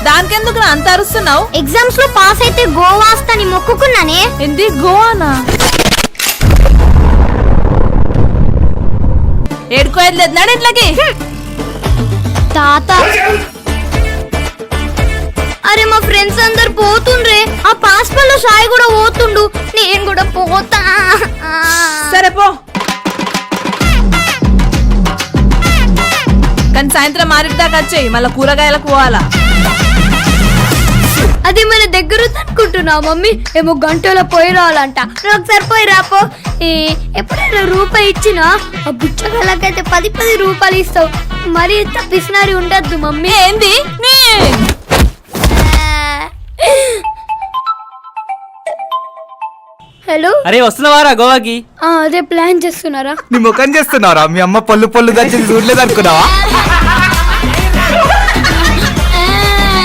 దానికెందుకు అంత అరుస్తున్నావు? ఎగ్జామ్స్ లో పాస్ అయితే గోవా వస్తాని మొక్కుకున్నానే. ఏంటి గోవానా? ఏడుకోయలేదు నాడు ఇంట్లోకి. తాత అరే మా ఫ్రెండ్స్ అందరు పోతుండ్రే, ఆ పాస్పల్ లో సాయి కూడా పోతుండు, నేను కూడా పోతా. సరే పో, కానీ సాయంత్రం 6 దాకా వచ్చేయి, మళ్ళీ కూరగాయలకు పోవాలా. అది మన దగ్గర అనుకుంటున్నా మమ్మీ, ఏమో గంటలో పోయి రావాలంట. ఒకసారి పోయి రాపో. ఎప్పుడైనా రూపాయి ఇచ్చినా ఆ బుచ్చగాళ్ళకైతే 10 రూపాయలు ఇస్తావు. మరి తప్పిసినారి ఉండద్దు మమ్మీ. ఏంది? హలో, అరే వస్తున్నావారా గోవాకి? అదే ప్లాన్ చేస్తున్నారా? నీ ముఖం చేస్తున్నారా? మీ అమ్మ పళ్ళు దంచి చూడలేదు అనుకున్నావా?